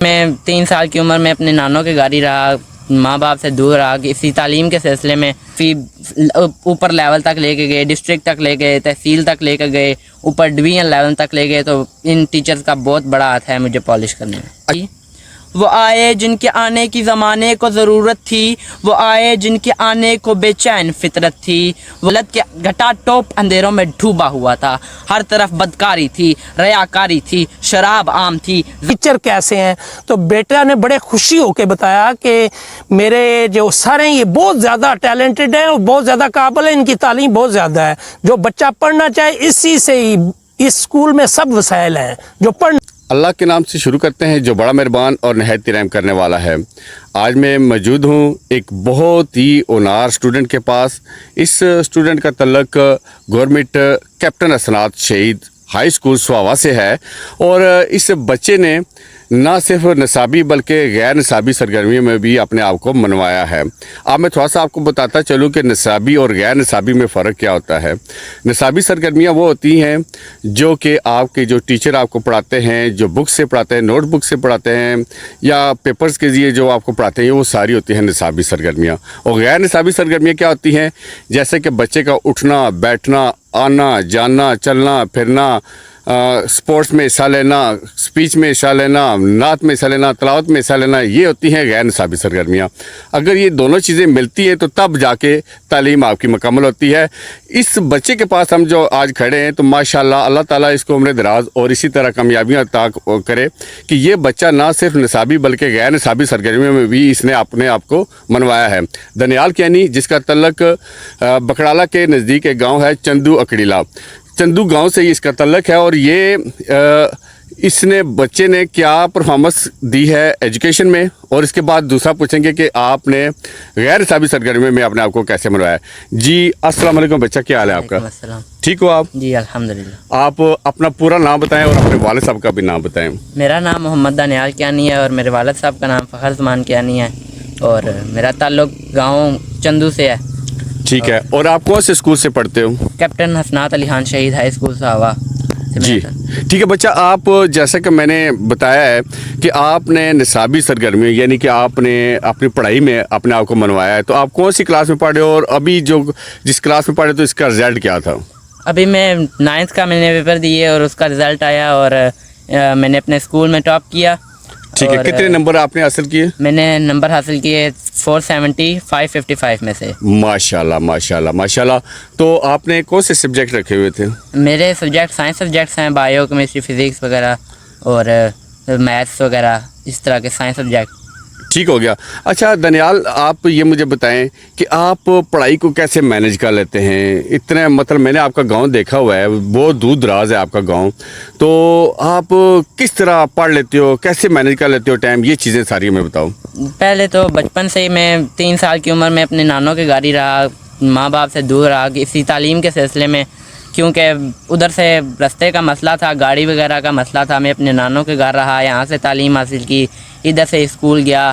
میں 3 سال کی عمر میں اپنے نانوں کے گھر ہی رہا، ماں باپ سے دور رہا، اسی تعلیم کے سلسلے میں اوپر لیول تک لے کے گئے، ڈسٹرکٹ تک لے گئے، تحصیل تک لے کے گئے، اوپر ڈویژن لیول تک لے گئے، تو ان ٹیچرز کا بہت بڑا ہاتھ ہے مجھے پالش کرنے میں۔ وہ آئے جن کے آنے کی زمانے کو ضرورت تھی، وہ آئے جن کے آنے کو بے چین فطرت تھی، ولد کے گھٹا ٹوپ اندھیروں میں ڈوبا ہوا تھا، ہر طرف بدکاری تھی، ریاکاری تھی، شراب عام تھی۔ ٹیچر کیسے ہیں؟ تو بیٹا نے بڑے خوشی ہو کے بتایا کہ میرے جو سر ہیں یہ بہت زیادہ ٹیلنٹڈ ہیں اور بہت زیادہ قابل ہیں، ان کی تعلیم بہت زیادہ ہے، جو بچہ پڑھنا چاہے اسی سے ہی، اس اسکول میں سب وسائل ہیں جو پڑھنا۔ اللہ کے نام سے شروع کرتے ہیں جو بڑا مہربان اور نہایت رحم کرنے والا ہے۔ آج میں موجود ہوں ایک بہت ہی اونار اسٹوڈنٹ کے پاس۔ اس اسٹوڈنٹ کا تعلق گورنمنٹ کیپٹن اسناد شہید ہائی اسکول سواوا سے ہے، اور اس بچے نے نہ صرف نصابی بلکہ غیر نصابی سرگرمیوں میں بھی اپنے آپ کو منوایا ہے۔ اب میں تھوڑا سا آپ کو بتاتا چلوں کہ نصابی اور غیر نصابی میں فرق کیا ہوتا ہے۔ نصابی سرگرمیاں وہ ہوتی ہیں جو کہ آپ کے جو ٹیچر آپ کو پڑھاتے ہیں، جو بک سے پڑھاتے ہیں، نوٹ بک سے پڑھاتے ہیں، یا پیپرز کے ذریعے جو آپ کو پڑھاتے ہیں، وہ ساری ہوتی ہیں نصابی سرگرمیاں۔ اور غیر نصابی سرگرمیاں کیا ہوتی ہیں؟ جیسے کہ بچے کا اٹھنا بیٹھنا، آنا جانا، چلنا پھرنا، سپورٹس میں حصہ لینا، اسپیچ میں حصہ لینا، نعت میں حصہ لینا، تلاوت میں حصہ لینا، یہ ہوتی ہیں غیر نصابی سرگرمیاں۔ اگر یہ دونوں چیزیں ملتی ہیں تو تب جا کے تعلیم آپ کی مکمل ہوتی ہے۔ اس بچے کے پاس ہم جو آج کھڑے ہیں تو ماشاءاللہ اللہ تعالیٰ اس کو عمر دراز اور اسی طرح کامیابیاں عطا کرے کہ یہ بچہ نہ صرف نصابی بلکہ غیر نصابی سرگرمیوں میں بھی اس نے اپنے آپ کو منوایا ہے۔ دانیال کیانی، جس کا تعلق بکڑالہ کے نزدیک ایک گاؤں ہے چندو اکڑیلا، چندو گاؤں سے اس کا تعلق ہے، اور یہ اس نے بچے نے کیا پرفارمنس دی ہے ایجوکیشن میں، اور اس کے بعد دوسرا پوچھیں گے کہ آپ نے غیر نصابی سرگرمی میں اپنے آپ کو کیسے منوایا۔ جی السلام علیکم بچہ، کیا حال ہے آپ کا؟ السلام۔ ٹھیک ہو آپ؟ جی الحمدللہ۔ آپ اپنا پورا نام بتائیں اور اپنے والد صاحب کا بھی نام بتائیں۔ میرا نام محمد دانیال کیانی ہے اور میرے والد صاحب کا نام فخر زمان کیانی ہے، اور میرا تعلق گاؤں چندو سے ہے۔ ٹھیک ہے، اور آپ کون سے اسکول سے پڑھتے ہو؟ کیپٹن حسنات علی خان شہید ہائی اسکول سواوا۔ جی ٹھیک ہے بچہ، آپ جیسا کہ میں نے بتایا ہے کہ آپ نے نصابی سرگرمی یعنی کہ آپ نے اپنی پڑھائی میں اپنے آپ کو منوایا ہے، تو آپ کون سی کلاس میں پڑھے ہو، اور ابھی جو جس کلاس میں پڑھے تو اس کا رزلٹ کیا تھا؟ ابھی میں 9th کا میں نے پیپر دیے اور اس کا رزلٹ آیا، اور میں نے اپنے اسکول میں ٹاپ کیا۔ ٹھیک ہے، کتنے نمبر آپ نے حاصل کیے؟ میں نے نمبر حاصل کیے 470 555 میں سے۔ ماشاءاللہ ماشاءاللہ ماشاءاللہ۔ تو آپ نے کون سے سبجیکٹ رکھے ہوئے تھے؟ میرے سبجیکٹ سائنس سبجیکٹس ہیں، بایو کیمسٹری فزکس وغیرہ اور میتھس وغیرہ، اس طرح کے سائنس سبجیکٹ۔ ٹھیک ہو گیا۔ اچھا دانیال، آپ یہ مجھے بتائیں کہ آپ پڑھائی کو کیسے مینج کر لیتے ہیں؟ اتنے مطلب میں نے آپ کا گاؤں دیکھا ہوا ہے، بہت دور دراز ہے آپ کا گاؤں، تو آپ کس طرح پڑھ لیتے ہو، کیسے مینج کر لیتے ہو ٹائم؟ یہ چیزیں ساری ہمیں بتاؤ۔ پہلے تو بچپن سے ہی میں 3 سال کی عمر میں اپنے نانوں کے گھر ہی رہا، ماں باپ سے دور رہا، اسی تعلیم کے سلسلے میں، کیونکہ ادھر سے رستے کا مسئلہ تھا، گاڑی وغیرہ کا مسئلہ تھا۔ میں اپنے نانوں کے گھر رہا، یہاں سے تعلیم حاصل کی، ادھر سے اسکول گیا،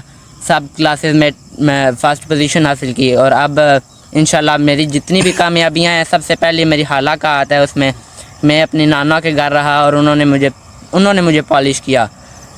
سب کلاسز میں فرسٹ پوزیشن حاصل کی، اور اب انشاءاللہ میری جتنی بھی کامیابیاں ہیں سب سے پہلے میری خالہ کا ہاتھ ہے اس میں۔ میں اپنی نانا کے گھر رہا اور انہوں نے مجھے پالش کیا،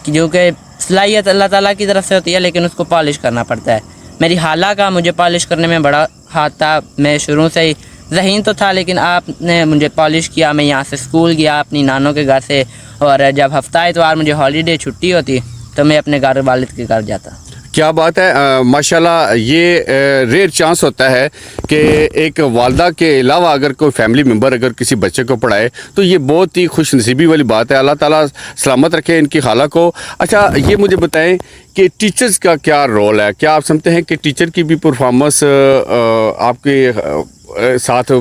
جو کہ صلاحیت اللہ تعالیٰ کی طرف سے ہوتی ہے، لیکن اس کو پالش کرنا پڑتا ہے۔ میری خالہ کا مجھے پالش کرنے میں بڑا ہاتھ تھا، میں شروع سے ہی ذہین تو تھا، لیکن آپ نے مجھے پالش کیا۔ میں یہاں سے اسکول گیا اپنی نانوں کے گھر سے، اور جب ہفتہ اتوار مجھے ہالیڈے چھٹی ہوتی تو میں اپنے گھر والد کے گھر جاتا۔ کیا بات ہے، ماشاءاللہ۔ یہ ریئر چانس ہوتا ہے کہ ایک والدہ کے علاوہ اگر کوئی فیملی ممبر اگر کسی بچے کو پڑھائے تو یہ بہت ہی خوش نصیبی والی بات ہے۔ اللہ تعالیٰ سلامت رکھے ان کی خالہ کو۔ اچھا یہ مجھے بتائیں کہ ٹیچرز کا کیا رول ہے؟ کیا آپ سمجھتے ہیں کہ ٹیچر کی بھی پرفارمنس آپ کے ساتھ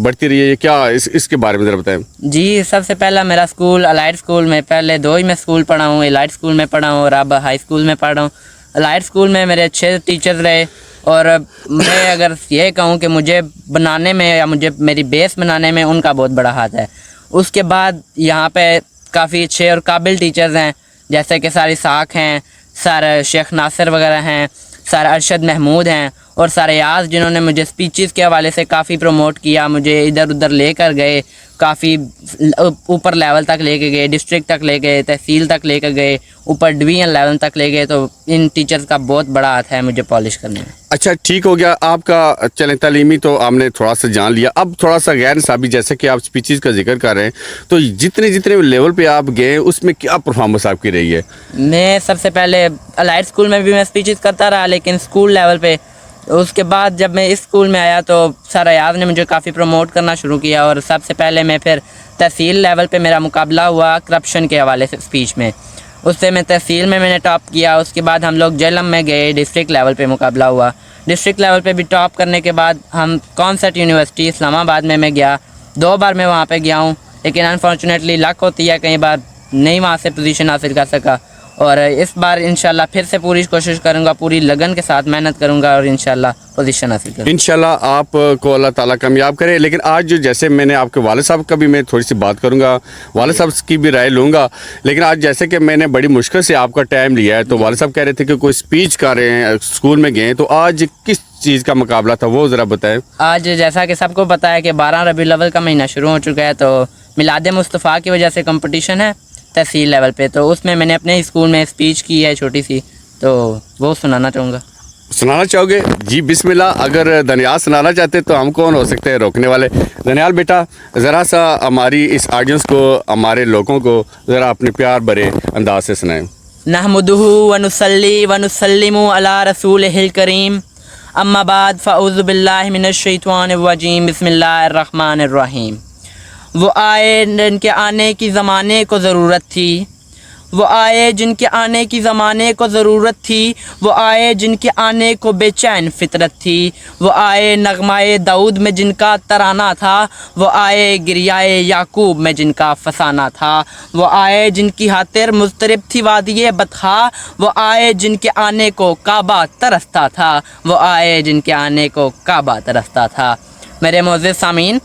بڑھتی رہی ہے؟ کیا اس کے بارے میں ذرا بتائیں۔ جی سب سے پہلا میرا اسکول الائٹ اسکول میں، پہلے 2 ہی میں اسکول پڑھا ہوں، الائٹ اسکول میں پڑھا ہوں اور اب ہائی اسکول میں پڑھ رہا ہوں۔ الائٹ اسکول میں میرے اچھے ٹیچرز رہے، اور میں اگر یہ کہوں کہ مجھے بنانے میں یا مجھے میری بیس بنانے میں ان کا بہت بڑا ہاتھ ہے۔ اس کے بعد یہاں پہ کافی اچھے اور قابل ٹیچرز ہیں، جیسے کہ سر اسحاق ہیں، سر شیخ ناصر وغیرہ ہیں، سر ارشد محمود ہیں، اور سر ایاز جنہوں نے مجھے اسپیچز کے حوالے سے کافی پروموٹ کیا, مجھے ادھر ادھر لے کر گئے, کافی اوپر لیول تک لے کے گئے, ڈسٹرکٹ تک لے گئے, تحصیل تک لے کے گئے, اوپر ڈویژن لیول تک لے گئے. تو ان ٹیچرز کا بہت بڑا ہاتھ ہے مجھے پالش کرنے میں. اچھا ٹھیک ہو گیا آپ کا. چلیں تعلیمی تو آپ نے تھوڑا سا جان لیا, اب تھوڑا سا غیر نصابی, جیسے کہ آپ اسپیچز کا ذکر کر رہے ہیں, تو جتنے لیول پہ آپ گئے اس میں کیا پرفارمنس آپ کی رہی ہے؟ میں سب سے پہلے الائٹ اسکول میں بھی میں اسپیچز کرتا رہا, لیکن اسکول لیول پہ. اس کے بعد جب میں اس اسکول میں آیا تو سر ایاز نے مجھے کافی پروموٹ کرنا شروع کیا, اور سب سے پہلے میں پھر تحصیل لیول پہ میرا مقابلہ ہوا کرپشن کے حوالے سے اسپیچ میں. اس سے میں تحصیل میں نے ٹاپ کیا. اس کے بعد ہم لوگ جہلم میں گئے, ڈسٹرکٹ لیول پہ مقابلہ ہوا. ڈسٹرکٹ لیول پہ بھی ٹاپ کرنے کے بعد ہم کانسرٹ یونیورسٹی اسلام آباد میں گیا. 2 بار میں وہاں پہ گیا ہوں, لیکن انفارچونیٹلی لک ہوتی ہے, کئی بار نہیں وہاں سے پوزیشن حاصل کر سکا. اور اس بار انشاءاللہ پھر سے پوری کوشش کروں گا, پوری لگن کے ساتھ محنت کروں گا, اور انشاءاللہ پوزیشن حاصل کروں گا. انشاءاللہ آپ کو اللہ تعالیٰ کامیاب کرے. لیکن آج جو جیسے میں نے آپ کے والد صاحب کا بھی میں تھوڑی سی بات کروں گا, والد صاحب کی بھی رائے لوں گا. لیکن آج جیسے کہ میں نے بڑی مشکل سے آپ کا ٹائم لیا ہے, تو والد صاحب کہہ رہے تھے کہ کوئی اسپیچ کر رہے ہیں, اسکول میں گئے, تو آج کس چیز کا مقابلہ تھا وہ ذرا بتائیں. آج جیسا کہ سب کو پتہ ہے کہ 12 ربیع الاول کا مہینہ شروع ہو چکا ہے, تو میلاد مصطفیٰ کی وجہ سے کمپٹیشن ہے تحصیل لیول پہ. تو اس میں نے اپنے اسکول میں اسپیچ کی ہے چھوٹی سی, تو وہ سنانا چاہوں گا. سنانا چاہو گے؟ جی بسم اللہ. اگر دنیال سنانا چاہتے تو ہم کون ہو سکتے ہیں روکنے والے. دنیال بیٹا ذرا سا ہماری اس آڈینس کو, ہمارے لوگوں کو ذرا اپنے پیار بھرے انداز سے سنائیں. نحمدہ ونصلی ونسلم علی رسولہ الکریم, اما بعد فاعوذ باللہ من الشیطان الرجیم, بسم اللہ الرحمن الرحیم. وہ آئے جن کے آنے کی زمانے کو ضرورت تھی, وہ آئے جن کے آنے کی زمانے کو ضرورت تھی, وہ آئے جن کے آنے کو بے چین فطرت تھی, وہ آئے نغمائے داؤد میں جن کا ترانہ تھا, وہ آئے گریائے یعقوب میں جن کا فسانہ تھا, وہ آئے جن کی خاطر مضطرب تھی وادی بطحا, وہ آئے جن کے آنے کو کعبہ ترستا تھا, وہ آئے جن کے آنے کو کعبہ ترستا تھا. میرے معزز سامعین,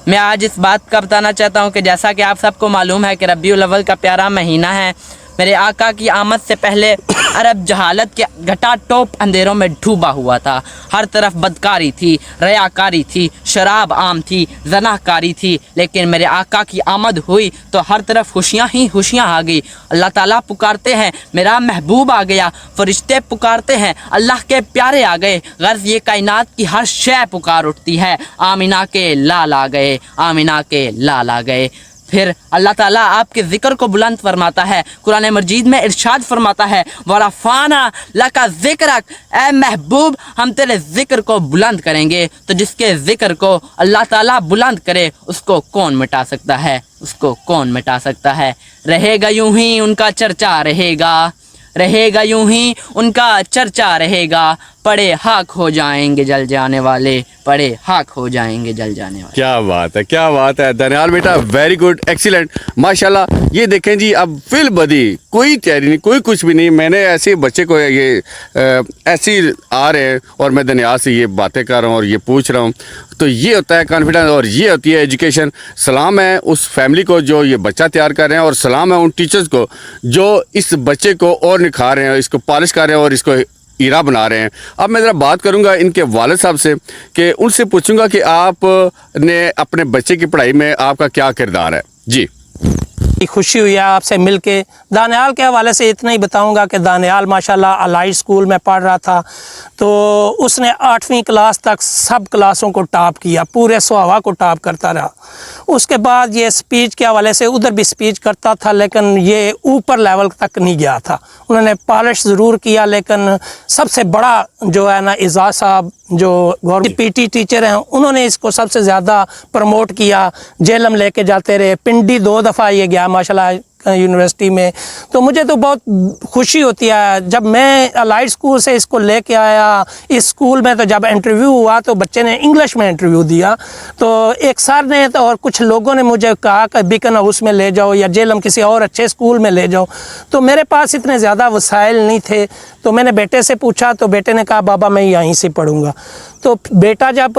میں آج اس بات کا بتانا چاہتا ہوں کہ جیسا کہ آپ سب کو معلوم ہے کہ ربیع الاول کا پیارا مہینہ ہے. میرے آقا کی آمد سے پہلے عرب جہالت کے گھٹا ٹوپ اندھیروں میں ڈوبا ہوا تھا. ہر طرف بدکاری تھی, ریاکاری تھی, شراب عام تھی, زنا کاری تھی. لیکن میرے آقا کی آمد ہوئی تو ہر طرف خوشیاں ہی خوشیاں آ گئی. اللہ تعالیٰ پکارتے ہیں میرا محبوب آ گیا, فرشتے پکارتے ہیں اللہ کے پیارے آ گئے, غرض یہ کائنات کی ہر شے پکار اٹھتی ہے آمینہ کے لال آ گئے, آمینہ کے لال آ گئے. پھر اللہ تعالیٰ آپ کے ذکر کو بلند فرماتا ہے. قرآن مجید میں ارشاد فرماتا ہے وَرَفَعْنَا لَكَ ذِكْرَكَ, اے محبوب ہم تیرے ذکر کو بلند کریں گے. تو جس کے ذکر کو اللہ تعالیٰ بلند کرے اس کو کون مٹا سکتا ہے, اس کو کون مٹا سکتا ہے. رہے گا یوں ہی ان کا چرچا رہے گا, رہے گا یوں ہی ان کا چرچا رہے گا, پڑے خاک ہو جائیں گے جل جانے والے, پڑے خاک ہو جائیں گے جل جانے والے. کیا بات ہے, کیا بات ہے دنیال بیٹا, ویری گڈ, ایکسیلنٹ, ماشاءاللہ. یہ دیکھیں جی, اب فل بدی کوئی تیاری نہیں, کوئی کچھ بھی نہیں. میں نے ایسے بچے کو یہ ایسی آ رہے ہیں اور میں دنیال سے یہ باتیں کر رہا ہوں اور یہ پوچھ رہا ہوں, تو یہ ہوتا ہے کانفیڈنس اور یہ ہوتی ہے ایجوکیشن. سلام ہے اس فیملی کو جو یہ بچہ تیار کر رہے ہیں, اور سلام ہے ان ٹیچرز کو جو اس بچے کو اور نکھار رہے ہیں, اس کو پالش کر رہے ہیں اور اس کو ہیرا بنا رہے ہیں. اب میں ذرا بات کروں گا ان کے والد صاحب سے, کہ ان سے پوچھوں گا کہ آپ نے اپنے بچے کی پڑھائی میں آپ کا کیا کردار ہے. جی خوشی ہوئی ہے آپ سے مل کے. دانیال کے حوالے سے اتنا ہی بتاؤں گا کہ دانیال ماشاءاللہ الائٹ اسکول میں پڑھ رہا تھا, تو اس نے 8ویں کلاس تک سب کلاسوں کو ٹاپ کیا, پورے سہاوا کو ٹاپ کرتا رہا. اس کے بعد یہ اسپیچ کے حوالے سے ادھر بھی اسپیچ کرتا تھا, لیکن یہ اوپر لیول تک نہیں گیا تھا. انہوں نے پالش ضرور کیا, لیکن سب سے بڑا جو ہے نا اعزاز صاحب جو گورنمنٹ پی ٹی ٹیچر ہیں, انہوں نے اس کو سب سے زیادہ پروموٹ کیا. جیلم لے کے جاتے رہے, پنڈی 2 دفعہ یہ گیا ماشاءاللہ یونیورسٹی میں. تو مجھے تو بہت خوشی ہوتی ہے جب میں الائٹ اسکول سے اس کو لے کے آیا اس اسکول میں. تو جب انٹرویو ہوا تو بچے نے انگلش میں انٹرویو دیا, تو ایک سر نے اور کچھ لوگوں نے مجھے کہا کہ بیکن ہاؤس میں لے جاؤ یا جیلم کسی اور اچھے اسکول میں لے جاؤ. تو میرے پاس اتنے زیادہ وسائل نہیں تھے, تو میں نے بیٹے سے پوچھا, تو بیٹے نے کہا بابا میں یہیں سے پڑھوں گا. تو بیٹا جب